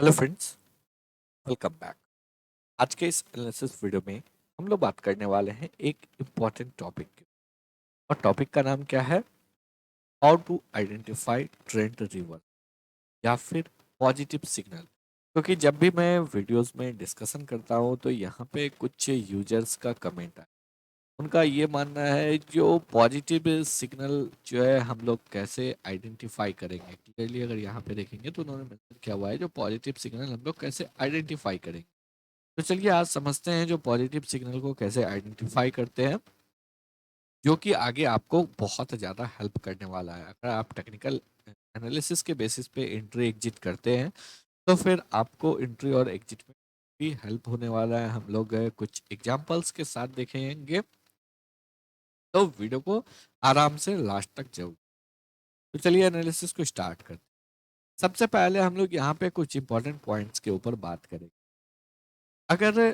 Hello friends, welcome back. आज के इस एनालिसिस वीडियो में हम लोग बात करने वाले हैं एक इम्पॉर्टेंट टॉपिक की। और टॉपिक का नाम क्या है? How to identify trend reverse या फिर पॉजिटिव सिग्नल। क्योंकि जब भी मैं वीडियोस में डिस्कशन करता हूँ तो यहाँ पे कुछ यूजर्स का कमेंट है। उनका ये मानना है जो पॉजिटिव सिग्नल जो है हम लोग कैसे आइडेंटिफाई करेंगे। क्लियरली अगर यहाँ पे देखेंगे तो उन्होंने मेंशन किया हुआ है जो पॉजिटिव सिग्नल हम लोग कैसे आइडेंटिफाई करेंगे। तो चलिए आज समझते हैं जो पॉजिटिव सिग्नल को कैसे आइडेंटिफाई करते हैं, जो कि आगे आपको बहुत ज़्यादा हेल्प करने वाला है। अगर आप टेक्निकल एनालिसिस के बेसिस पे एंट्री एग्जिट करते हैं तो फिर आपको एंट्री और एग्जिट में भी हेल्प होने वाला है। हम लोग कुछ एग्जांपल्स के साथ देखेंगे, तो वीडियो को आराम से लास्ट तक जरूर। तो चलिए एनालिसिस को स्टार्ट करते हैं। सबसे पहले हम लोग यहाँ पे कुछ इंपॉर्टेंट पॉइंट्स के ऊपर बात करेंगे। अगर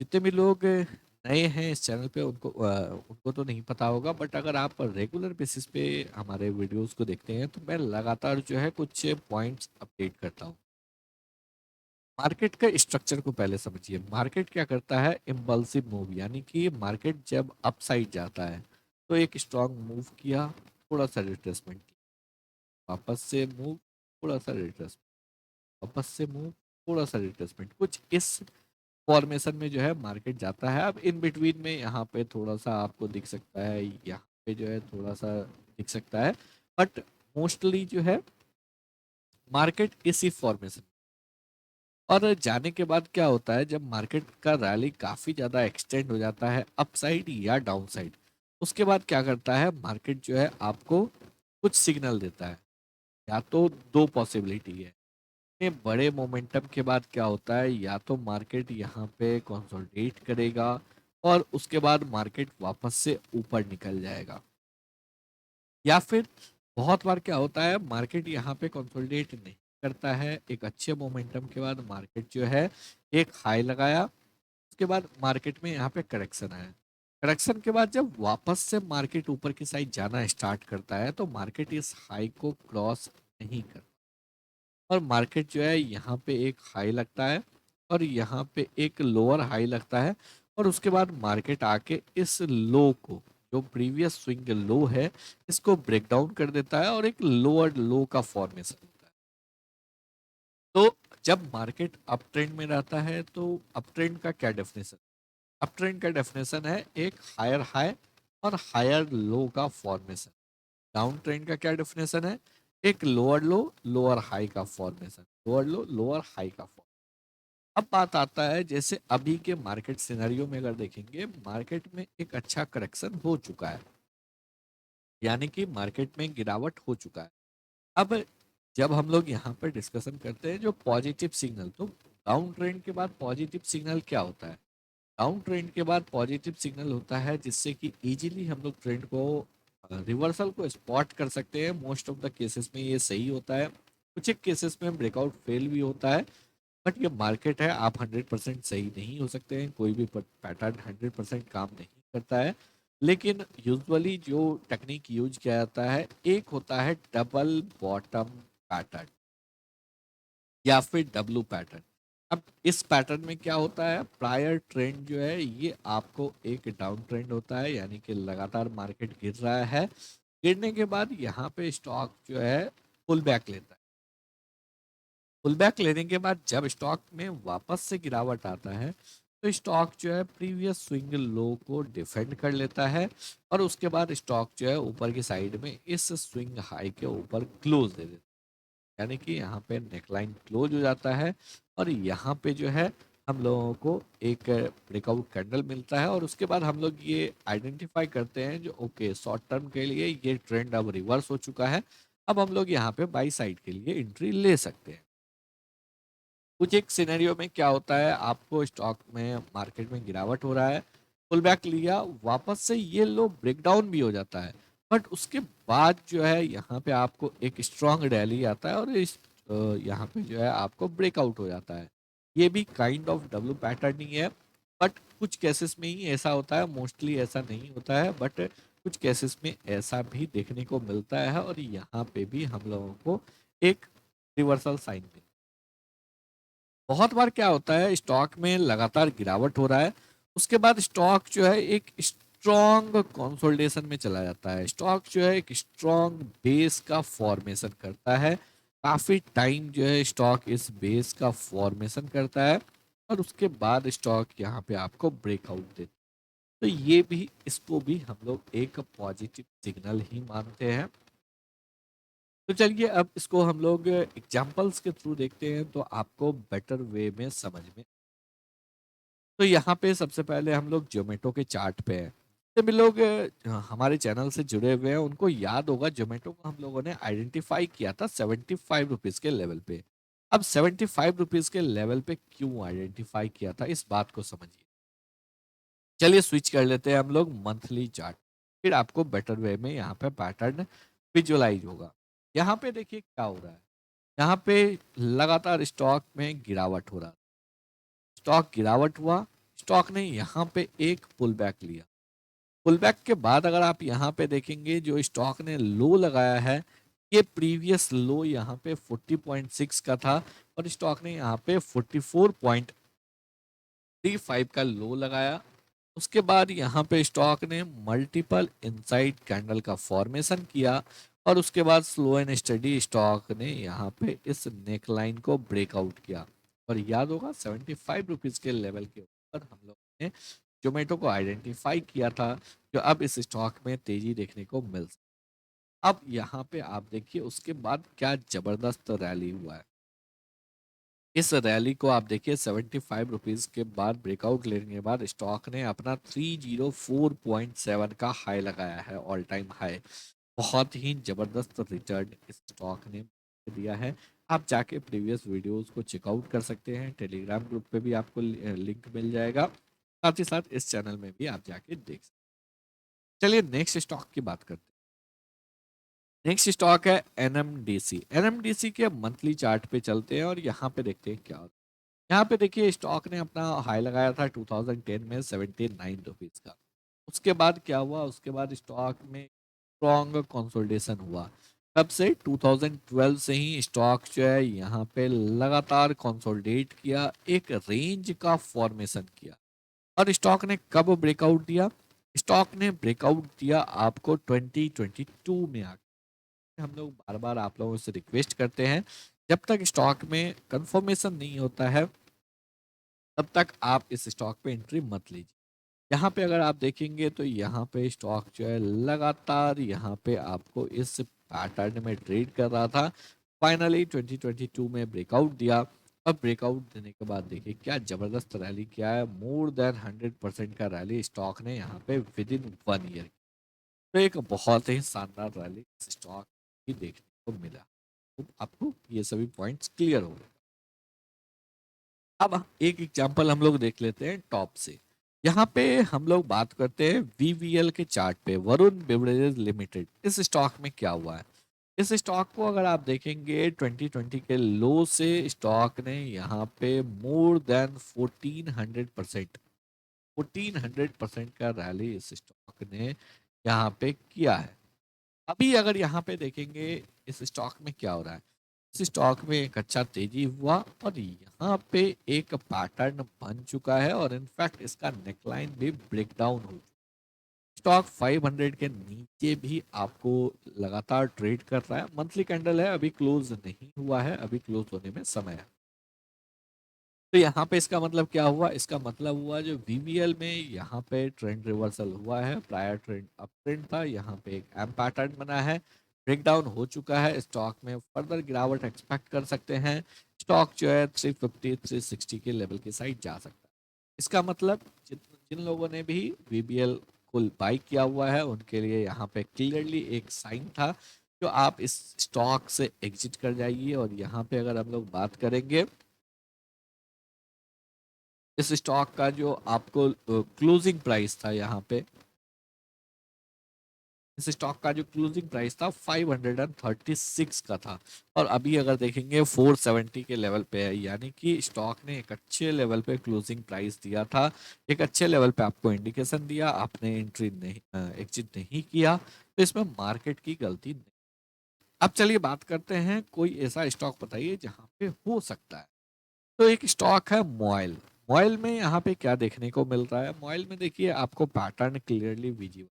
जितने भी लोग नए हैं इस चैनल पे उनको तो नहीं पता होगा, बट अगर आप रेगुलर बेसिस पे हमारे वीडियोस को देखते हैं तो मैं लगातार जो है कुछ पॉइंट्स अपडेट करता हूँ। मार्केट का स्ट्रक्चर को पहले समझिए। मार्केट क्या करता है? इम्पल्सिव मूव, यानी कि मार्केट जब अपसाइड जाता है तो एक स्ट्रांग मूव किया, थोड़ा सा रिट्रेसमेंट किया, वापस से मूव, थोड़ा सा रिट्रेसमेंट, वापस से मूव, थोड़ा सा रिट्रेसमेंट, कुछ इस फॉर्मेशन में जो है मार्केट जाता है। अब इन बिटवीन में यहाँ पे थोड़ा सा आपको दिख सकता है, यहाँ पे जो है थोड़ा सा दिख सकता है, बट मोस्टली जो है मार्केट इसी फॉर्मेशन। और जाने के बाद क्या होता है, जब मार्केट का रैली काफी ज्यादा एक्सटेंड हो जाता है अपसाइड या डाउन साइड, उसके बाद क्या करता है मार्केट जो है आपको कुछ सिग्नल देता है। या तो दो पॉसिबिलिटी है, इतने बड़े मोमेंटम के बाद क्या होता है, या तो मार्केट यहाँ पे कंसोलिडेट करेगा और उसके बाद मार्केट वापस से ऊपर निकल जाएगा, या फिर बहुत बार क्या होता है मार्केट यहाँ पे कंसोलिडेट नहीं करता है। एक अच्छे मोमेंटम के बाद मार्केट जो है एक हाई लगाया, उसके बाद मार्केट में यहाँ पे करेक्शन आया। करेक्शन के बाद जब वापस से मार्केट ऊपर की साइड जाना स्टार्ट करता है तो मार्केट इस हाई को क्रॉस नहीं करता, और मार्केट जो है यहाँ पे एक हाई लगता है और यहाँ पे एक लोअर हाई लगता है, और उसके बाद मार्केट आके इस लो को, जो प्रीवियस स्विंग लो है, इसको ब्रेक डाउन कर देता है और एक लोअर लो का फॉर्मेशन होता है। तो जब मार्केट अप ट्रेंड में रहता है तो अप ट्रेंड का क्या डेफिनेशन? अप ट्रेंड का डेफिनेशन है एक हायर हाई और हायर लो का फॉर्मेशन। डाउन ट्रेंड का क्या डेफिनेशन है? एक लोअर लो, लोअर हाई का फॉर्मेशन, लोअर लो, लोअर हाई का फॉर्मेशन। अब बात आता है जैसे अभी के मार्केट सिनेरियो में अगर देखेंगे, मार्केट में एक अच्छा करेक्शन हो चुका है, यानी कि मार्केट में गिरावट हो चुका है। अब जब हम लोग यहाँ पर डिस्कशन करते हैं जो पॉजिटिव सिग्नल, तो डाउन ट्रेंड के बाद पॉजिटिव सिग्नल क्या होता है? डाउन ट्रेंड के बाद पॉजिटिव सिग्नल होता है जिससे कि इजीली हम लोग ट्रेंड को, रिवर्सल को स्पॉट कर सकते हैं। मोस्ट ऑफ द केसेस में ये सही होता है, कुछ एक केसेस में ब्रेकआउट फेल भी होता है, बट ये मार्केट है, आप 100% सही नहीं हो सकते हैं, कोई भी पैटर्न 100% काम नहीं करता है। लेकिन यूजुअली जो टेक्निक यूज किया जाता है, एक होता है डबल बॉटम पैटर्न या फिर डब्लू पैटर्न। अब इस पैटर्न में क्या होता है, प्रायर ट्रेंड जो है ये आपको एक डाउन ट्रेंड होता है, यानी कि लगातार मार्केट गिर रहा है। गिरने के बाद यहाँ पे स्टॉक जो है पुल बैक लेता है। पुल बैक लेने के बाद जब स्टॉक में वापस से गिरावट आता है तो स्टॉक जो है प्रीवियस स्विंग लो को डिफेंड कर लेता है, और उसके बाद स्टॉक जो है ऊपर की साइड में इस स्विंग हाई के ऊपर क्लोज दे देता है, यानी कि यहाँ पे नेकलाइन क्लोज हो जाता है। और यहाँ पे जो है हम लोगों को एक ब्रेकआउट कैंडल मिलता है, और उसके बाद हम लोग ये आइडेंटिफाई करते हैं जो ओके शॉर्ट टर्म के लिए ये ट्रेंड अब रिवर्स हो चुका है, अब हम लोग यहाँ पे बाई साइड के लिए एंट्री ले सकते हैं। कुछ एक सिनेरियो में क्या होता है, आपको स्टॉक में मार्केट में गिरावट हो रहा है, पुल बैक लिया, वापस से ये लो ब्रेकडाउन भी हो जाता है, बट उसके बाद जो है यहाँ पे आपको एक स्ट्रांग रैली आता है और यहाँ पे जो है आपको ब्रेकआउट हो जाता है। ये भी काइंड ऑफ डब्ल्यू पैटर्न ही है, बट कुछ केसेस में ही ऐसा होता है, मोस्टली ऐसा नहीं होता है, बट कुछ केसेस में ऐसा भी देखने को मिलता है, और यहाँ पे भी हम लोगों को एक रिवर्सल साइन मिलता है। बहुत बार क्या होता है, स्टॉक में लगातार गिरावट हो रहा है, उसके बाद स्टॉक जो है एक स्ट्रॉन्ग कंसोलिडेशन में चला जाता है। स्टॉक जो है एक स्ट्रॉन्ग बेस का फॉर्मेशन करता है, काफी टाइम जो है स्टॉक इस बेस का फॉर्मेशन करता है, और उसके बाद स्टॉक यहाँ पे आपको ब्रेकआउट देता है। तो ये भी, इसको भी हम लोग एक पॉजिटिव सिग्नल ही मानते हैं। तो चलिए अब इसको हम लोग एग्जांपल्स के थ्रू देखते हैं, तो आपको बेटर वे में समझ में। तो यहाँ पे सबसे पहले हम लोग जोमेटो के चार्ट पे हैं। जब भी लोग हमारे चैनल से जुड़े हुए हैं उनको याद होगा, जोमेटो को हम लोगों ने आइडेंटिफाई किया था 75 रुपीज के लेवल पे। अब 75 रुपीज के लेवल पे क्यों आइडेंटिफाई किया था, इस बात को समझिए। चलिए स्विच कर लेते हैं हम लोग मंथली चार्ट, फिर आपको बेटर वे में यहाँ पे पैटर्न विजुअलाइज होगा। यहाँ पे देखिए क्या हो रहा है, यहाँ पे लगातार स्टॉक में गिरावट हो रहा है। स्टॉक गिरावट हुआ, स्टॉक ने यहाँ पे एक पुल बैक लिया। पुल बैक के बाद अगर आप यहाँ पे देखेंगे, जो स्टॉक ने लो लगाया है, ये प्रीवियस लो यहाँ पे 40.6 का था, और स्टॉक ने यहाँ पे 44.35 का लो लगाया। उसके बाद यहाँ पे स्टॉक ने मल्टीपल इनसाइड कैंडल का फॉर्मेशन किया, और उसके बाद स्लो एंड स्टडी स्टॉक ने यहाँ पे इस नेकलाइन को ब्रेकआउट किया। और याद होगा 75 रुपीज के लेवल के ऊपर हम लोग ने जोमेटो को आइडेंटिफाई किया था, जो अब इस स्टॉक में तेजी देखने को मिल सकती है। अब यहाँ पे आप देखिए उसके बाद क्या जबरदस्त रैली हुआ है। इस रैली को आप देखिए 75 रुपीज के बाद ब्रेकआउट लेने के बाद स्टॉक ने अपना 304.7 का हाई लगाया है, ऑल टाइम हाई। बहुत ही जबरदस्त रिटर्न इस स्टॉक ने दिया है। आप जाके प्रीवियस वीडियोस को चेकआउट कर सकते हैं, टेलीग्राम ग्रुप पे भी आपको लिंक मिल जाएगा, साथ ही साथ इस चैनल में भी आप जाके देख सकते हैं। चलिए नेक्स्ट स्टॉक की बात करते हैं। नेक्स्ट स्टॉक है एनएमडीसी। एनएमडीसी के मंथली चार्ट पे चलते हैं और यहाँ पे देखते हैं क्या होता है। यहाँ पे देखिए स्टॉक ने अपना हाई लगाया था 2010 में 79 रुपीज का। उसके बाद क्या हुआ, उसके बाद स्टॉक में स्ट्रॉन्ग कंसोलिडेशन हुआ। तब से 2012 से ही स्टॉक जो है यहाँ पे लगातार कंसोलिडेट किया, एक रेंज का फॉर्मेशन किया। और स्टॉक ने कब ब्रेकआउट दिया, स्टॉक ने ब्रेकआउट दिया आपको 2022 में आकर। हम लोग बार बार आप लोगों से रिक्वेस्ट करते हैं, जब तक स्टॉक में कंफर्मेशन नहीं होता है तब तक आप इस स्टॉक पे एंट्री मत लीजिए। यहाँ पे अगर आप देखेंगे तो यहाँ पे स्टॉक जो है लगातार यहाँ पे आपको इस पैटर्न में ट्रेड कर रहा था। फाइनली 2022 में ब्रेकआउट दिया। अब ब्रेकआउट देने के बाद देखिए क्या जबरदस्त रैली किया है, मोर देन 100% का रैली स्टॉक ने यहाँ पे विद इन 1 ईयर। तो एक बहुत ही शानदार रैली इस स्टॉक की देखने को मिला। तो आपको ये सभी पॉइंट्स क्लियर हो गए। अब एक एग्जांपल हम लोग देख लेते हैं टॉप से। यहाँ पे हम लोग बात करते हैं वीवीएल के चार्ट पे, वरुण बेवरेजेस लिमिटेड। इस स्टॉक में क्या हुआ है, इस स्टॉक को अगर आप देखेंगे 2020 के लो से स्टॉक ने यहाँ पे मोर देन 1400% 1400% का रैली इस स्टॉक ने यहाँ पे किया है। अभी अगर यहाँ पे देखेंगे इस स्टॉक में क्या हो रहा है, इस स्टॉक में एक अच्छा तेजी हुआ और यहाँ पे एक पैटर्न बन चुका है, और इनफैक्ट इसका नेकलाइन भी ब्रेक डाउन हो चुका है। स्टॉक 500 के नीचे भी आपको लगातार ट्रेड कर रहा है। मंथली कैंडल है, अभी क्लोज नहीं हुआ है, अभी क्लोज होने में समय है। तो यहाँ पे इसका मतलब क्या हुआ, इसका मतलब हुआ जो वीवीएल में यहाँ पे ट्रेंड रिवर्सल हुआ है। प्रायर ट्रेंड अप ट्रेंड था, यहाँ पे एक एम पैटर्न बना है, ब्रेकडाउन हो चुका है। स्टॉक में फर्दर गिरावट एक्सपेक्ट कर सकते हैं। स्टॉक जो है 350 360 के लेवल की साइड जा सकता है। इसका मतलब जिन जिन लोगों ने भी वीबीएल को बाई किया हुआ है उनके लिए यहाँ पे क्लियरली एक साइन था, जो आप इस स्टॉक से एग्जिट कर जाइए। और यहाँ पे अगर हम लोग बात करेंगे इस स्टॉक का, जो आपको क्लोजिंग प्राइस था यहाँ पे, इस स्टॉक का जो क्लोजिंग प्राइस था 536 का था, और अभी अगर देखेंगे 470 के लेवल पे है। यानी कि स्टॉक ने एक अच्छे लेवल पे क्लोजिंग प्राइस दिया था, एक अच्छे लेवल पे आपको इंडिकेशन दिया, आपने एंट्री नहीं एग्जिट नहीं किया, तो इसमें मार्केट की गलती नहीं। अब चलिए बात करते हैं, कोई ऐसा स्टॉक बताइए जहां पे हो सकता है। तो एक स्टॉक है मोइल। मोइल में यहाँ पे क्या देखने को मिल रहा है, मोइल में देखिए आपको पैटर्न क्लियरली विजिबल।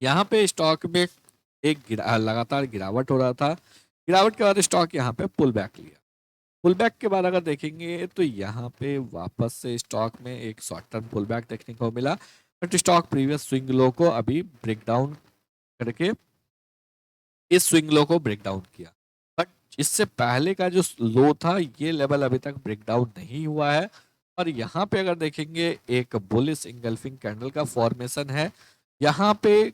यहाँ पे स्टॉक में लगातार गिरावट हो रहा था। गिरावट के बाद स्टॉक यहाँ पे पुल बैक लिया। पुल बैक के बाद अगर देखेंगे तो यहाँ पे वापस से स्टॉक में एक शॉर्ट टर्म पुल बैक देखने को मिला, but stock previous swing low को अभी ब्रेक डाउन करके इस स्विंग लो को ब्रेक डाउन किया। बट इससे पहले का जो लो था ये लेवल अभी तक ब्रेक डाउन नहीं हुआ है। और यहाँ पे अगर देखेंगे एक बुलिश इंगल्फिंग कैंडल का फॉर्मेशन है। यहाँ पे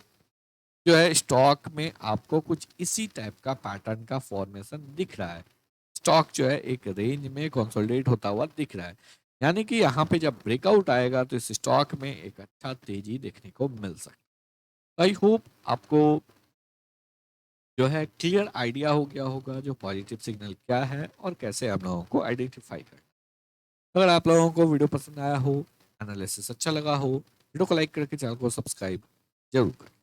जो है स्टॉक में आपको कुछ इसी टाइप का पैटर्न का फॉर्मेशन दिख रहा है। स्टॉक जो है एक रेंज में कंसोलिडेट होता हुआ दिख रहा है, यानी कि यहाँ पे जब ब्रेकआउट आएगा तो इस स्टॉक में एक अच्छा तेजी देखने को मिल सकता है। आई होप आपको जो है क्लियर आइडिया हो गया होगा जो पॉजिटिव सिग्नल क्या है और कैसे आप लोगों को आइडेंटिफाई करना। अगर आप लोगों को वीडियो पसंद आया हो, एनालिसिस अच्छा लगा हो, वीडियो को लाइक करके चैनल को सब्सक्राइब जरूर करें।